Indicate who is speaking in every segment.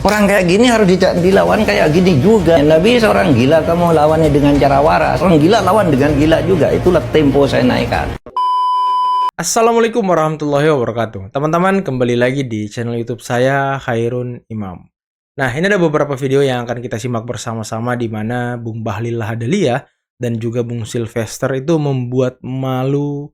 Speaker 1: Orang kayak gini harus dilawan kayak gini juga. Nggak bisa orang gila kamu lawannya dengan cara waras. Orang gila lawan dengan gila juga. Itulah tempo saya naikkan.
Speaker 2: Assalamualaikum warahmatullahi wabarakatuh. Teman-teman, kembali lagi di channel YouTube saya, Khairun Imam. Nah, ini ada beberapa video yang akan kita simak bersama-sama di mana Bung Bahlil Lahadalia dan juga Bung Sylvester itu membuat malu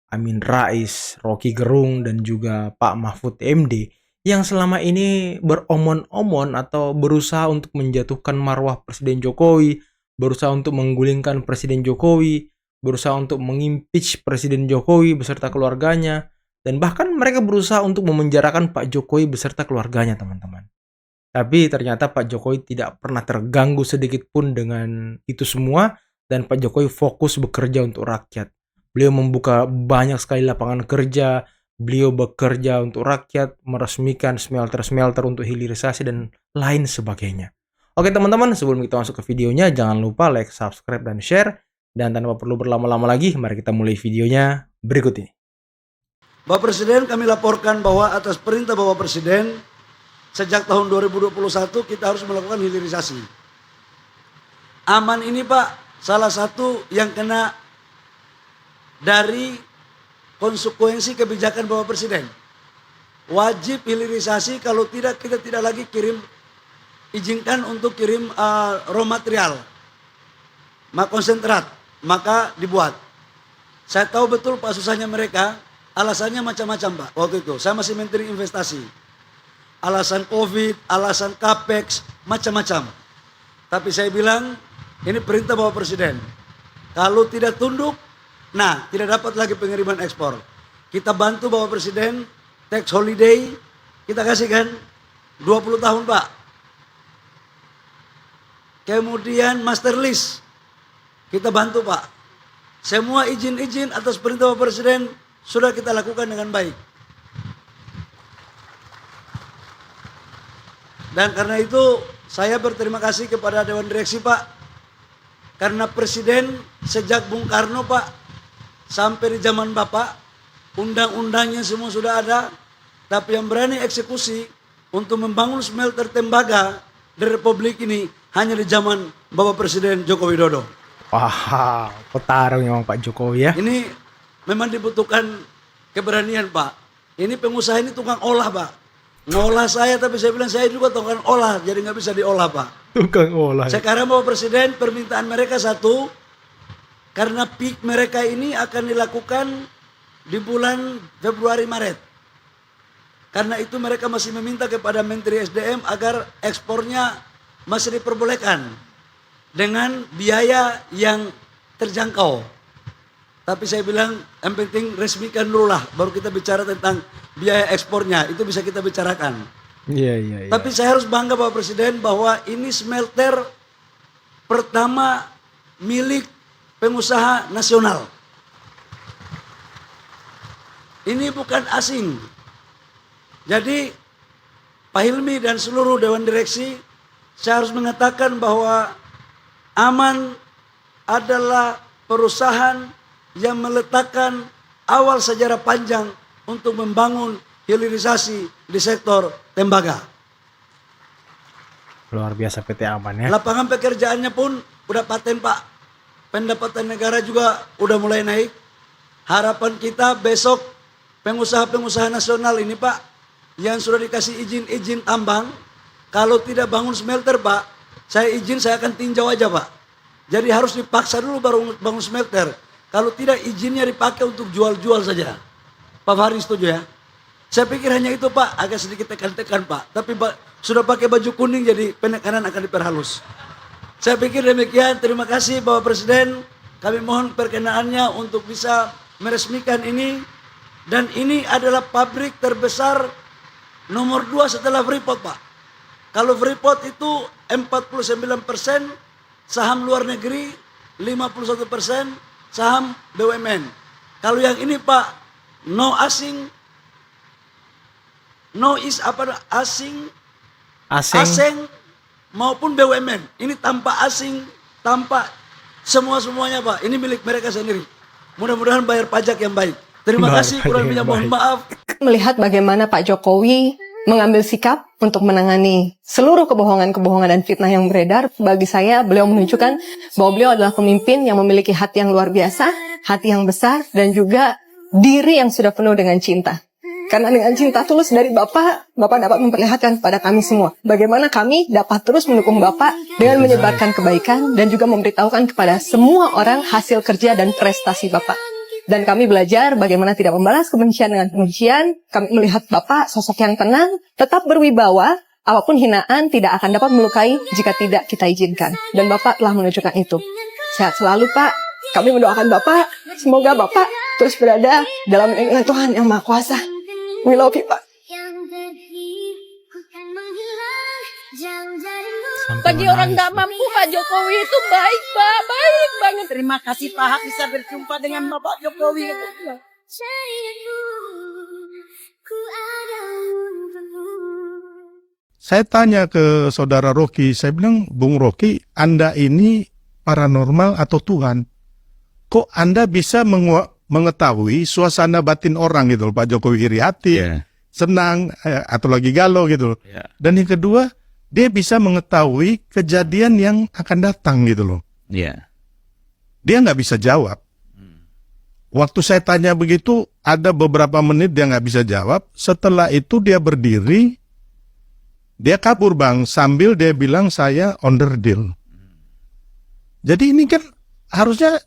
Speaker 2: Amin Rais, Rocky Gerung, dan juga Pak Mahfud MD yang selama ini beromon-omon atau berusaha untuk menjatuhkan marwah Presiden Jokowi, berusaha untuk menggulingkan Presiden Jokowi, berusaha untuk mengimpeach Presiden Jokowi beserta keluarganya, dan bahkan mereka berusaha untuk memenjarakan Pak Jokowi beserta keluarganya, teman-teman. Tapi ternyata Pak Jokowi tidak pernah terganggu sedikit pun dengan itu semua, dan Pak Jokowi fokus bekerja untuk rakyat. Beliau membuka banyak sekali lapangan kerja, beliau bekerja untuk rakyat, meresmikan smelter-smelter untuk hilirisasi, dan lain sebagainya. Oke teman-teman, sebelum kita masuk ke videonya, jangan lupa like, subscribe, dan share. Dan tanpa perlu berlama-lama lagi, mari kita mulai videonya berikut ini.
Speaker 3: Bapak Presiden, kami laporkan bahwa atas perintah Bapak Presiden, sejak tahun 2021 kita harus melakukan hilirisasi. Aman ini Pak, salah satu yang kena dari konsekuensi kebijakan Bapak Presiden. Wajib hilirisasi, kalau tidak kita tidak lagi izinkan untuk kirim raw material, konsentrat, maka dibuat. Saya tahu betul Pak susahnya mereka, alasannya macam-macam Pak. Waktu itu saya masih Menteri Investasi. Alasan Covid, alasan Capex, macam-macam. Tapi saya bilang, ini perintah Bapak Presiden. Kalau tidak tunduk, nah, tidak dapat lagi pengiriman ekspor. Kita bantu Bapak Presiden, tax holiday, kita kasihkan 20 tahun Pak. Kemudian master list, kita bantu Pak. Semua izin-izin atas perintah Bapak Presiden sudah kita lakukan dengan baik. Dan karena itu saya berterima kasih kepada Dewan Direksi Pak. Karena Presiden sejak Bung Karno Pak, sampai di zaman Bapak, undang-undangnya semua sudah ada, tapi yang berani eksekusi untuk membangun smelter tembaga di Republik ini hanya di zaman Bapak Presiden Joko Widodo.
Speaker 2: Wah, petarung memang Pak Jokowi ya.
Speaker 3: Ini memang dibutuhkan keberanian Pak. Ini pengusaha ini tukang olah Pak. Ngolah saya, tapi saya bilang saya juga tukang olah, jadi nggak bisa diolah Pak.
Speaker 2: Tukang olah.
Speaker 3: Sekarang Bapak Presiden permintaan mereka satu, karena peak mereka ini akan dilakukan di bulan Februari Maret. Karena itu mereka masih meminta kepada Menteri SDM agar ekspornya masih diperbolehkan dengan biaya yang terjangkau. Tapi saya bilang yang penting resmikan dulu lah, baru kita bicara tentang biaya ekspornya, itu bisa kita bicarakan.
Speaker 2: Iya.
Speaker 3: Tapi saya harus bangga Bapak Presiden bahwa ini smelter pertama milik pengusaha nasional. Ini bukan asing. Jadi Pak Hilmi dan seluruh Dewan Direksi, saya harus mengatakan bahwa Aman adalah perusahaan yang meletakkan awal sejarah panjang untuk membangun hilirisasi di sektor tembaga.
Speaker 2: Luar biasa PT Aman ya.
Speaker 3: Lapangan pekerjaannya pun udah paten Pak. Pendapatan negara juga udah mulai naik. Harapan kita besok pengusaha-pengusaha nasional ini Pak, yang sudah dikasih izin tambang, kalau tidak bangun smelter Pak, saya akan tinjau aja Pak. Jadi harus dipaksa dulu baru bangun smelter. Kalau tidak izinnya dipakai untuk jual-jual saja. Pak Fahri setuju ya? Saya pikir hanya itu Pak, agak sedikit tekan-tekan Pak. Tapi sudah pakai baju kuning jadi penekanan akan diperhalus. Saya pikir demikian, terima kasih Bapak Presiden. Kami mohon perkenaannya untuk bisa meresmikan ini. Dan ini adalah pabrik terbesar nomor 2 setelah Freeport Pak. Kalau Freeport itu 49% saham luar negeri, 51% saham BUMN. Kalau yang ini Pak, no asing, asing maupun BUMN. Ini tanpa asing, tanpa semuanya Pak. Ini milik mereka sendiri. Mudah-mudahan bayar pajak yang baik. Terima kasih, kurang lebihnya mohon maaf.
Speaker 4: Melihat bagaimana Pak Jokowi mengambil sikap untuk menangani seluruh kebohongan-kebohongan dan fitnah yang beredar. Bagi saya, beliau menunjukkan bahwa beliau adalah pemimpin yang memiliki hati yang luar biasa, hati yang besar, dan juga diri yang sudah penuh dengan cinta. Karena dengan cinta tulus dari Bapak dapat memperlihatkan kepada kami semua bagaimana kami dapat terus mendukung Bapak dengan menyebarkan kebaikan dan juga memberitahukan kepada semua orang hasil kerja dan prestasi Bapak. Dan kami belajar bagaimana tidak membalas kebencian dengan kebencian. Kami melihat Bapak sosok yang tenang, tetap berwibawa, apapun hinaan tidak akan dapat melukai jika tidak kita izinkan. Dan Bapak telah menunjukkan itu. Sehat selalu Pak. Kami mendoakan Bapak, semoga Bapak terus berada dalam lindungan Tuhan Yang Maha Kuasa. We love you, Pak.
Speaker 5: Bagi orang nggak mampu, Pak Jokowi itu baik, Pak. Baik banget. Terima kasih Pak Hak bisa berjumpa dengan Bapak Jokowi.
Speaker 6: Saya tanya ke saudara Rocky, saya bilang, Bung Rocky, Anda ini paranormal atau Tuhan? Kok Anda bisa mengetahui suasana batin orang gitu loh, Pak Jokowi iri hati, senang, atau lagi galau gitu loh. Dan yang kedua, dia bisa mengetahui kejadian yang akan datang gitu loh. Dia nggak bisa jawab. Waktu saya tanya begitu, ada beberapa menit dia nggak bisa jawab. Setelah itu dia berdiri, dia kabur Bang, sambil dia bilang saya onderdil. Jadi ini kan harusnya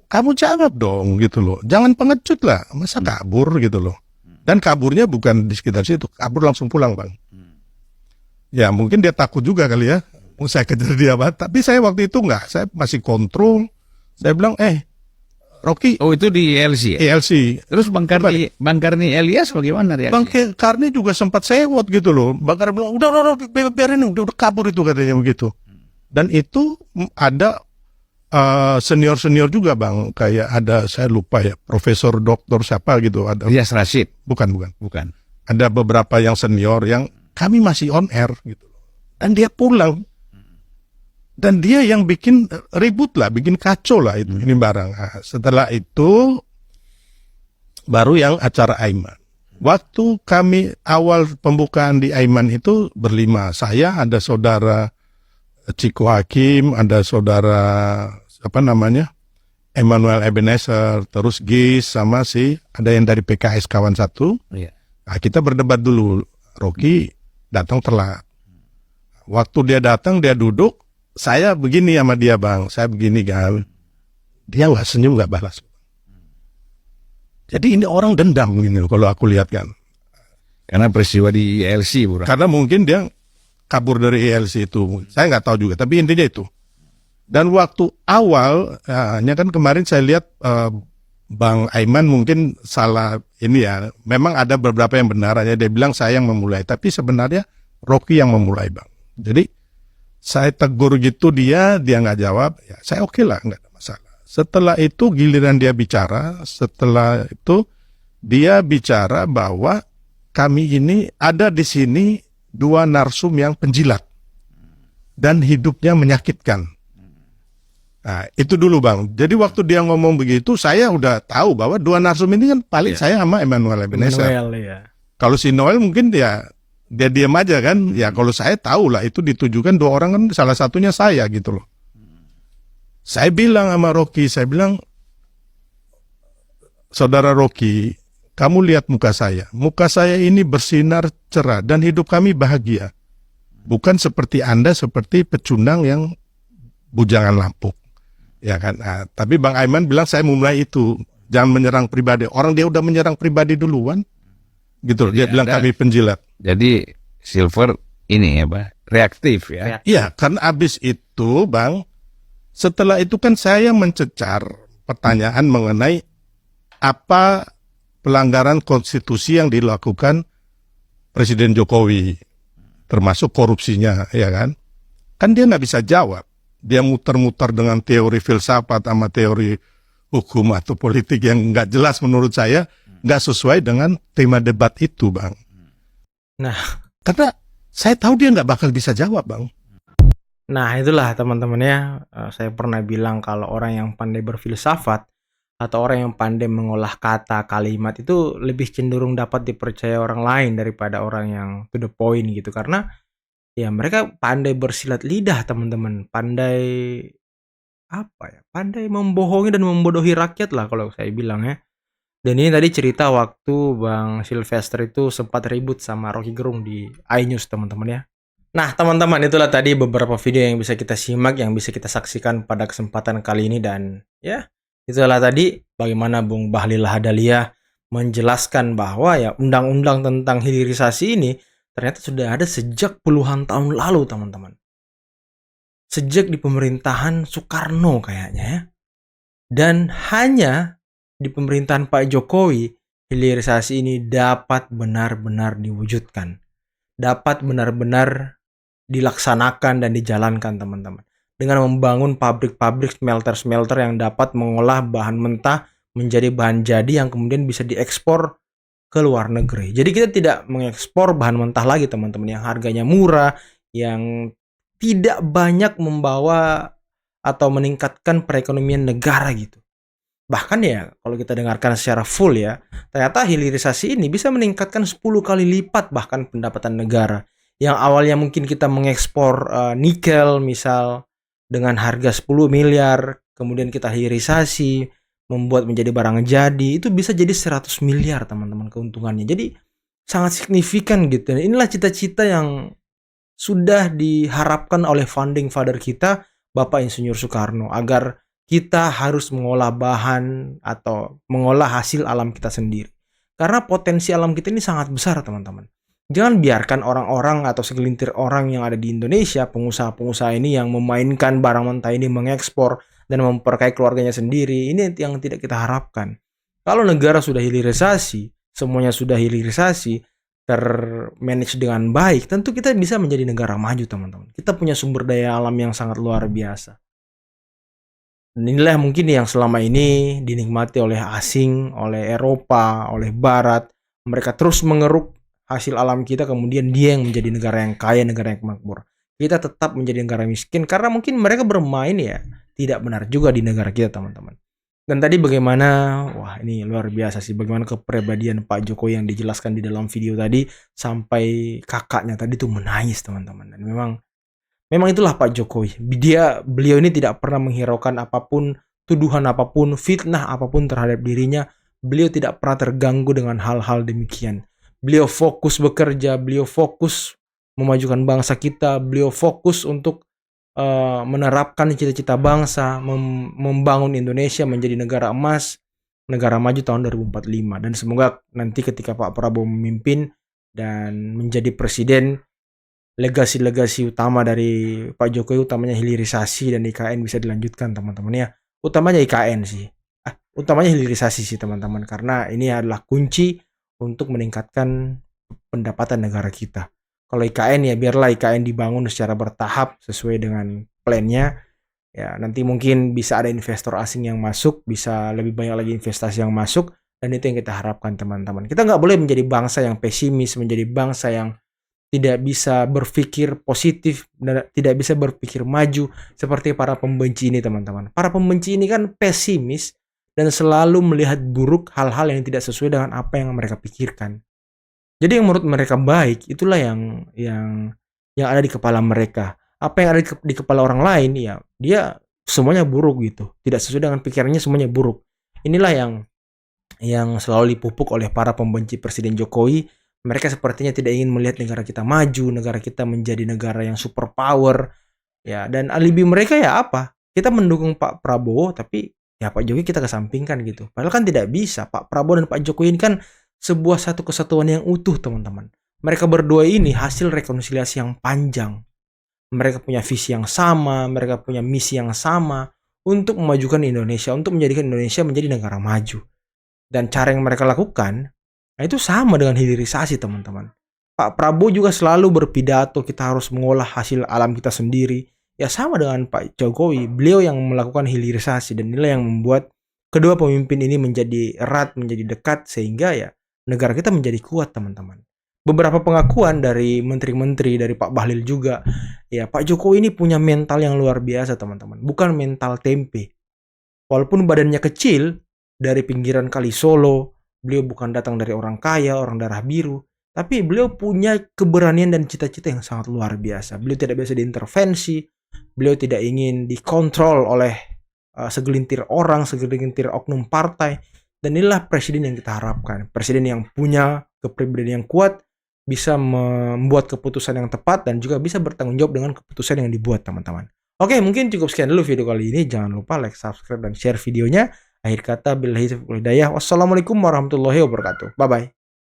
Speaker 6: kamu jawab dong gitu loh. Jangan pengecut lah, masa kabur gitu loh. Dan kaburnya bukan di sekitar situ, kabur langsung pulang Bang. Ya mungkin dia takut juga kali ya, saya kejar dia banget. Tapi saya waktu itu enggak, saya masih kontrol. Saya bilang, Rocky.
Speaker 7: Oh itu di ELC ya?
Speaker 6: ELC.
Speaker 7: Terus Bang Karni Elias bagaimana reaksi?
Speaker 6: Bang Karni juga sempat sewot gitu loh. Bang Karni bilang, udah biarin, udah kabur itu katanya begitu. Dan itu ada senior juga Bang, kayak ada saya lupa ya, profesor doktor siapa gitu, ada
Speaker 7: Rias Rashid.
Speaker 6: bukan
Speaker 7: Bukan.
Speaker 6: ada beberapa yang senior yang kami masih on air gitu, dan dia pulang, dan dia yang bikin ribut lah, bikin kacau lah itu ini barang. Nah, setelah itu baru yang acara Aiman. Waktu kami awal pembukaan di Aiman itu berlima, saya, ada saudara Ciko Hakim, ada saudara Emmanuel Ebenezer, terus Gis, sama ada yang dari PKS kawan satu. Nah, kita berdebat dulu. Rocky datang telat. Waktu dia datang, dia duduk, saya begini sama dia Bang, saya begini kan. Dia nggak senyum, nggak balas. Jadi ini orang dendam gini kalau aku lihat kan.
Speaker 7: Karena peristiwa di ELC, Bro.
Speaker 6: Karena mungkin dia kabur dari ELC itu. Saya nggak tahu juga, tapi intinya itu. Dan waktu awal, hanya kan kemarin saya lihat Bang Aiman mungkin salah ini ya. Memang ada beberapa yang benar, hanya dia bilang saya yang memulai. Tapi sebenarnya Rocky yang memulai Bang. Jadi saya tegur gitu dia nggak jawab. Ya, saya oke lah, nggak ada masalah. Setelah itu giliran dia bicara, setelah itu dia bicara bahwa kami ini ada di sini dua narsum yang penjilat. Dan hidupnya menyakitkan. Nah, itu dulu Bang. Jadi waktu dia ngomong begitu, saya udah tahu bahwa dua narsum ini kan paling saya sama Emmanuel Ebenezer. Kalau si Noel mungkin dia diam aja kan. Ya kalau saya tahu lah itu ditujukan dua orang kan, salah satunya saya gitu loh. Saya bilang sama Rocky, saya bilang, saudara Rocky, kamu lihat muka saya. Muka saya ini bersinar cerah dan hidup kami bahagia. Bukan seperti Anda, seperti pecundang yang bujangan lampu. Ya kan, nah, tapi Bang Aiman bilang saya mulai itu, jangan menyerang pribadi. Orang dia udah menyerang pribadi duluan, gitu. Dia bilang kami penjilat.
Speaker 7: Jadi Silver ini ya, Pak, reaktif ya.
Speaker 6: Iya, karena abis itu Bang, setelah itu kan saya mencecar pertanyaan mengenai apa pelanggaran konstitusi yang dilakukan Presiden Jokowi, termasuk korupsinya, ya kan? Kan dia nggak bisa jawab. Dia muter-muter dengan teori filsafat sama teori hukum atau politik yang nggak jelas menurut saya, nggak sesuai dengan tema debat itu, Bang.
Speaker 2: Nah,
Speaker 6: karena saya tahu dia nggak bakal bisa jawab, Bang.
Speaker 2: Nah itulah teman-teman ya, saya pernah bilang kalau orang yang pandai berfilsafat atau orang yang pandai mengolah kata, kalimat itu lebih cenderung dapat dipercaya orang lain daripada orang yang to the point gitu. Karena ya mereka pandai bersilat lidah teman-teman, pandai apa ya, pandai membohongi dan membodohi rakyat lah kalau saya bilang ya. Dan ini tadi cerita waktu Bang Sylvester itu sempat ribut sama Rocky Gerung di iNews teman-teman ya. Nah teman-teman, itulah tadi beberapa video yang bisa kita simak, yang bisa kita saksikan pada kesempatan kali ini. Dan ya itulah tadi bagaimana Bung Bahlil Lahadalia menjelaskan bahwa ya undang-undang tentang hilirisasi ini ternyata sudah ada sejak puluhan tahun lalu teman-teman. Sejak di pemerintahan Soekarno kayaknya ya. Dan hanya di pemerintahan Pak Jokowi, hilirisasi ini dapat benar-benar diwujudkan. Dapat benar-benar dilaksanakan dan dijalankan teman-teman. Dengan membangun pabrik-pabrik smelter-smelter yang dapat mengolah bahan mentah menjadi bahan jadi yang kemudian bisa diekspor ke luar negeri. Jadi kita tidak mengekspor bahan mentah lagi teman-teman yang harganya murah, yang tidak banyak membawa atau meningkatkan perekonomian negara gitu. Bahkan ya kalau kita dengarkan secara full ya, ternyata hilirisasi ini bisa meningkatkan 10 kali lipat bahkan pendapatan negara. Yang awalnya mungkin kita mengekspor nikel misal dengan harga 10 miliar, kemudian kita hilirisasi, membuat menjadi barang jadi, itu bisa jadi 100 miliar teman-teman keuntungannya. Jadi sangat signifikan gitu. Dan inilah cita-cita yang sudah diharapkan oleh founding father kita, Bapak Insinyur Soekarno, agar kita harus mengolah bahan atau mengolah hasil alam kita sendiri. Karena potensi alam kita ini sangat besar teman-teman. Jangan biarkan orang-orang atau segelintir orang yang ada di Indonesia, pengusaha-pengusaha ini yang memainkan barang mentah ini, mengekspor dan memperkaya keluarganya sendiri. Ini yang tidak kita harapkan. Kalau negara sudah hilirisasi, semuanya sudah hilirisasi, termanage dengan baik, tentu kita bisa menjadi negara maju teman-teman. Kita punya sumber daya alam yang sangat luar biasa. Dan inilah mungkin yang selama ini dinikmati oleh asing, oleh Eropa, oleh Barat. Mereka terus mengeruk hasil alam kita, kemudian dia yang menjadi negara yang kaya, negara yang makmur. Kita tetap menjadi negara miskin karena mungkin mereka bermain ya tidak benar juga di negara kita teman-teman. Dan tadi bagaimana, wah ini luar biasa sih, bagaimana kepribadian Pak Jokowi yang dijelaskan di dalam video tadi, sampai kakaknya tadi tuh menangis teman-teman. Dan memang itulah Pak Jokowi. Beliau ini tidak pernah menghiraukan apapun, tuduhan apapun, fitnah apapun terhadap dirinya. Beliau tidak pernah terganggu dengan hal-hal demikian. Beliau fokus bekerja, beliau fokus memajukan bangsa kita, beliau fokus untuk menerapkan cita-cita bangsa, membangun Indonesia menjadi negara emas, negara maju tahun 2045. Dan semoga nanti ketika Pak Prabowo memimpin dan menjadi presiden, legasi-legasi utama dari Pak Jokowi utamanya hilirisasi dan IKN bisa dilanjutkan teman-teman ya. Utamanya IKN sih. Utamanya hilirisasi sih teman-teman, karena ini adalah kunci untuk meningkatkan pendapatan negara kita. Kalau IKN ya biarlah IKN dibangun secara bertahap sesuai dengan plannya. Ya, nanti mungkin bisa ada investor asing yang masuk, bisa lebih banyak lagi investasi yang masuk, dan itu yang kita harapkan teman-teman. Kita nggak boleh menjadi bangsa yang pesimis, menjadi bangsa yang tidak bisa berpikir positif dan tidak bisa berpikir maju seperti para pembenci ini teman-teman. Para pembenci ini kan pesimis dan selalu melihat buruk hal-hal yang tidak sesuai dengan apa yang mereka pikirkan. Jadi yang menurut mereka baik itulah yang ada di kepala mereka. Apa yang ada di kepala orang lain ya dia semuanya buruk gitu. Tidak sesuai dengan pikirannya, semuanya buruk. Inilah yang selalu dipupuk oleh para pembenci Presiden Jokowi. Mereka sepertinya tidak ingin melihat negara kita maju, negara kita menjadi negara yang superpower. Ya, dan alibi mereka ya apa? Kita mendukung Pak Prabowo, tapi ya Pak Jokowi kita kesampingkan gitu. Padahal kan tidak bisa. Pak Prabowo dan Pak Jokowi ini kan sebuah satu kesatuan yang utuh teman-teman. Mereka berdua ini hasil rekonsiliasi yang panjang. Mereka punya visi yang sama, mereka punya misi yang sama untuk memajukan Indonesia, untuk menjadikan Indonesia menjadi negara maju. Dan cara yang mereka lakukan, nah itu sama dengan hilirisasi teman-teman. Pak Prabowo juga selalu berpidato kita harus mengolah hasil alam kita sendiri. Ya sama dengan Pak Jokowi, beliau yang melakukan hilirisasi dan inilah yang membuat kedua pemimpin ini menjadi erat, menjadi dekat sehingga ya negara kita menjadi kuat teman-teman. Beberapa pengakuan dari menteri-menteri, dari Pak Bahlil juga, ya Pak Jokowi ini punya mental yang luar biasa teman-teman. Bukan mental tempe. Walaupun badannya kecil, dari pinggiran Kali Solo, beliau bukan datang dari orang kaya, orang darah biru, tapi beliau punya keberanian dan cita-cita yang sangat luar biasa. Beliau tidak biasa diintervensi, beliau tidak ingin dikontrol oleh segelintir orang, segelintir oknum partai. Dan inilah presiden yang kita harapkan. Presiden yang punya kepribadian yang kuat, bisa membuat keputusan yang tepat, dan juga bisa bertanggung jawab dengan keputusan yang dibuat, teman-teman. Oke, mungkin cukup sekian dulu video kali ini. Jangan lupa like, subscribe, dan share videonya. Akhir kata, billahi taufiq wal hidayah. Wassalamualaikum warahmatullahi wabarakatuh. Bye-bye.